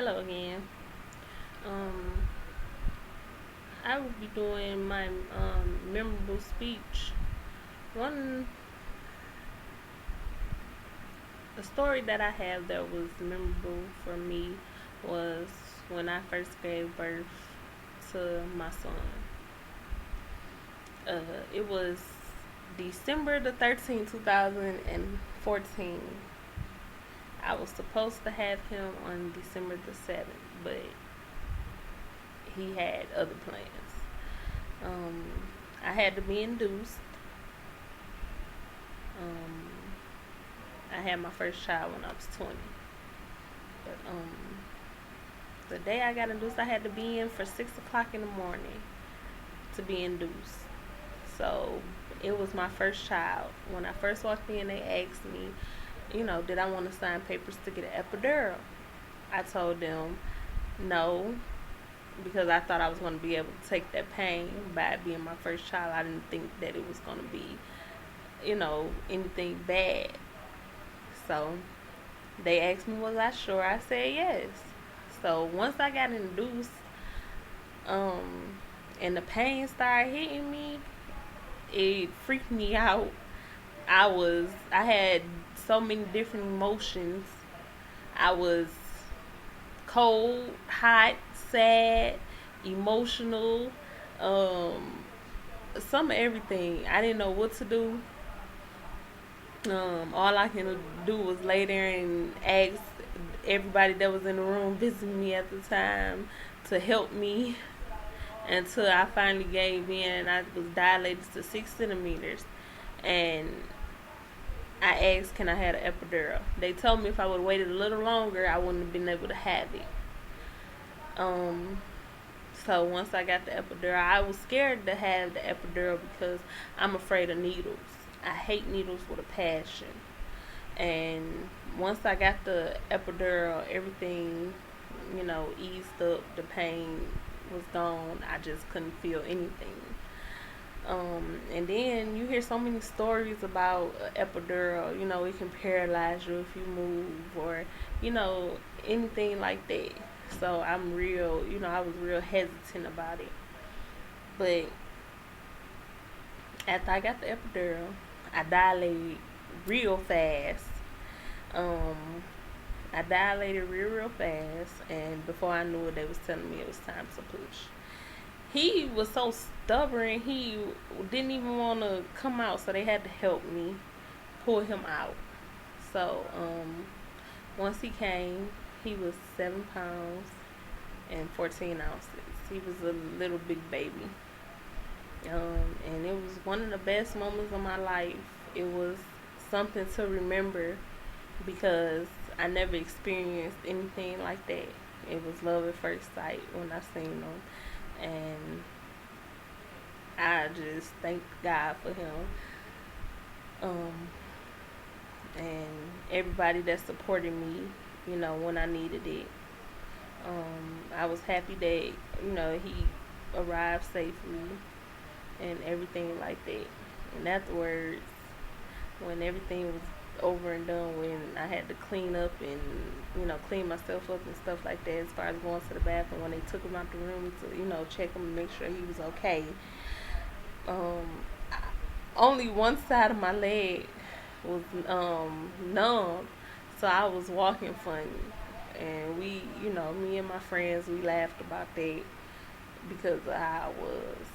Hello again. Um, I will be doing my memorable speech. One the story that I have that was memorable for me was when I first gave birth to my son. It was December 13th, 2014. I was supposed to have him on December 7th, but he had other plans. Um, I had to be induced. Um, I had my first child when I was 20. But the day I got induced, I had to be in for 6 o'clock in the morning to be induced. So it was my first child. When I first walked in, they asked me, did I want to sign papers to get an epidural? I told them no, because I thought I was going to be able to take that pain by it being my first child. I didn't think that it was going to be, anything bad. So they asked me, was I sure? I said yes. So once I got induced, um, and the pain started hitting me, it freaked me out. I had so many different emotions. I was cold, hot, sad, emotional, um, some of everything. I didn't know what to do. All I can do was lay there and ask everybody that was in the room visiting me at the time to help me until I finally gave in. I was dilated to 6 centimeters, and I asked, "Can I have an epidural?" They told me if I would have waited a little longer, I wouldn't have been able to have it. Um, so once I got the epidural, I was scared to have the epidural because I'm afraid of needles. I hate needles with a passion. And once I got the epidural, everything, eased up. The pain was gone. I just couldn't feel anything. And then you hear so many stories about epidural. It can paralyze you if you move, or anything like that. So I was real hesitant about it. But after I got the epidural, I dilated real fast. Um, I dilated real fast, and before I knew it, they was telling me it was time to push. He was so stubborn, he didn't even want to come out, so they had to help me pull him out. So, once he came, he was 7 pounds and 14 ounces. He was a little big baby. And it was one of the best moments of my life. It was something to remember because I never experienced anything like that. It was love at first sight when I seen him, and I just thank God for him. Um, and everybody that supported me, when I needed it. I was happy that he arrived safely and everything like that. And afterwards, when everything was over and done with, and I had to clean up and clean myself up and stuff like that. As far as going to the bathroom, when they took him out the room to check him and make sure he was okay. Um, Only one side of my leg was numb, so I was walking funny, and me and my friends, we laughed about that because of how I was.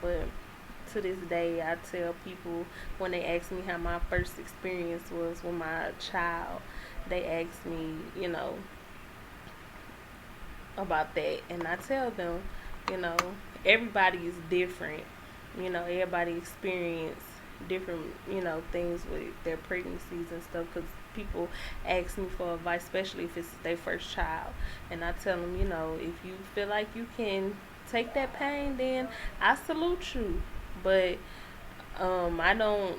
But to this day, I tell people when they ask me how my first experience was with my child, they ask me, about that, and I tell them, you know, everybody is different. Everybody experience different, things with their pregnancies and stuff. Because people ask me for advice, especially if it's their first child, and I tell them, if you feel like you can take that pain, then I salute you. But I don't.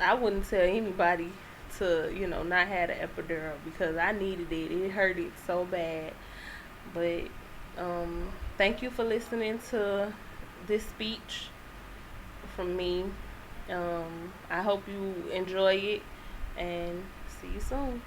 I wouldn't tell anybody to, not have an epidural because I needed it. It hurted so bad. But thank you for listening to this speech from me. I hope you enjoy it, and see you soon.